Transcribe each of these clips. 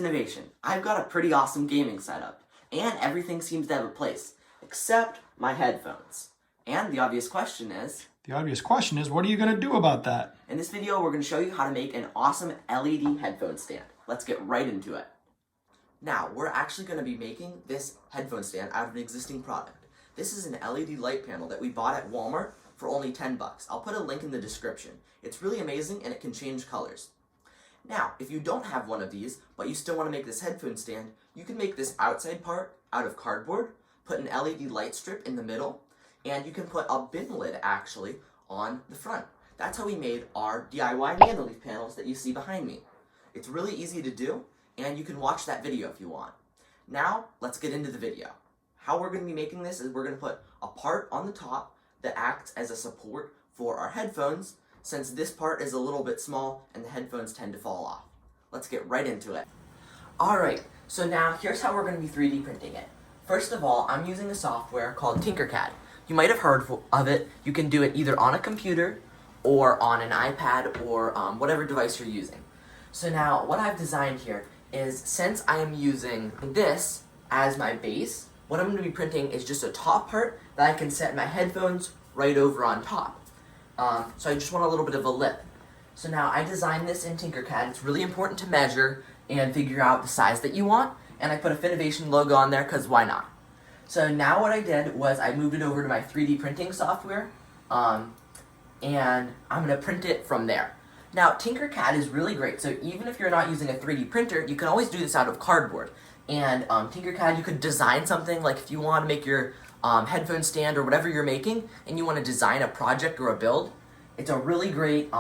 Finnovation. I've got a pretty awesome gaming setup, and everything seems to have a place, except my headphones. And the obvious question is, what are you going to do about that? in this video, we're going to show you how to make an awesome LED headphone stand. Let's get right into it. Now, we're actually going to be making this headphone stand out of an existing product. This is an LED light panel that we bought at Walmart for only 10 bucks. I'll put a link in the description. It's really amazing and it can change colors. Now, if you don't have one of these, but you still want to make this headphone stand, you can make this outside part out of cardboard, put an LED light strip in the middle, and you can put a bin lid actually on the front. That's how we made our DIY Mandaleaf panels that you see behind me. It's really easy to do, and you can watch that video if you want. Now, let's get into the video. How we're going to be making this is we're going to put a part on the top that acts as a support for our headphones, since this part is a little bit small and the headphones tend to fall off. Let's get right into it. Alright, so now here's how we're going to be 3D printing it. First of all, I'm using a software called Tinkercad. You might have heard of it. You can do it either on a computer or on an iPad or whatever device you're using. So now what I've designed here is, since I am using this as my base, what I'm going to be printing is just a top part that I can set my headphones right over on top. So I just want a little bit of a lip. So now I designed this in Tinkercad. It's really important to measure and figure out the size that you want. And I put a Finnovation logo on there because why not? So now what I did was I moved it over to my 3D printing software. And I'm going to print it from there. Now Tinkercad is really great. So even if you're not using a 3D printer, you can always do this out of cardboard. And Tinkercad, you could design something, like if you want to make your headphone stand or whatever you're making, and you want to design a project or a build, it's a really great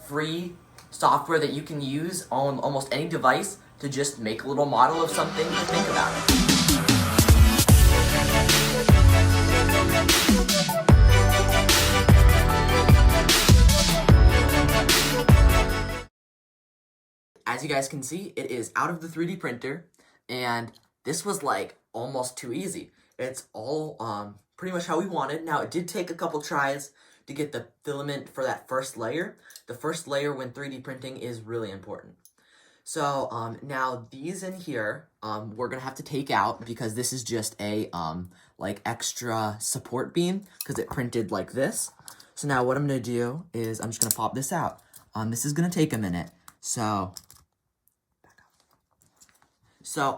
free software that you can use on almost any device to just make a little model of something to think about it. As you guys can see, it is out of the 3D printer, and this was like almost too easy. It's all pretty much how we wanted. Now, it did take a couple tries to get the filament for that first layer. The first layer when 3D printing is really important. So now these in here, we're gonna have to take out because this is just a like extra support beam because it printed like this. So now what I'm gonna do is I'm just gonna pop this out. This is gonna take a minute. So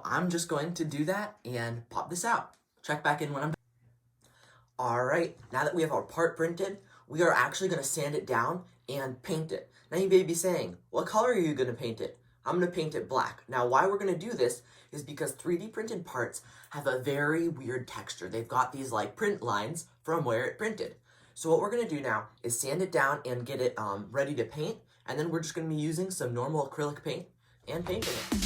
I'm just going to do that and pop this out. Check back in when I'm done. Alright, now that we have our part printed, we are actually going to sand it down and paint it. Now you may be saying, what color are you going to paint it? I'm going to paint it black. Now why we're going to do this is because 3D printed parts have a very weird texture. They've got these like print lines from where it printed. So what we're going to do now is sand it down and get it ready to paint, and then we're just going to be using some normal acrylic paint and painting it.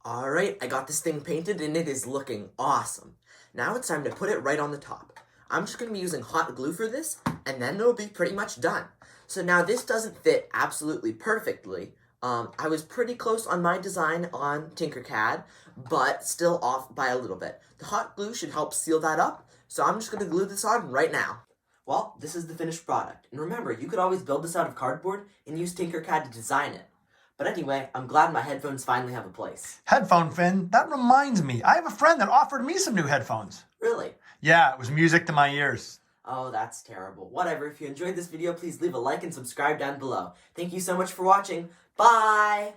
Alright, I got this thing painted and it is looking awesome. Now it's time to put it right on the top. I'm just going to be using hot glue for this, and then it'll be pretty much done. So now this doesn't fit absolutely perfectly. I was pretty close on my design on Tinkercad, but still off by a little bit. The hot glue should help seal that up, so I'm just going to glue this on right now. Well, this is the finished product. And remember, you could always build this out of cardboard and use Tinkercad to design it. But anyway, I'm glad my headphones finally have a place. Headphone, Finn, that reminds me. I have a friend that offered me some new headphones. Really? Yeah, it was music to my ears. Oh, that's terrible. Whatever, if you enjoyed this video, please leave a like and subscribe down below. Thank you so much for watching. Bye!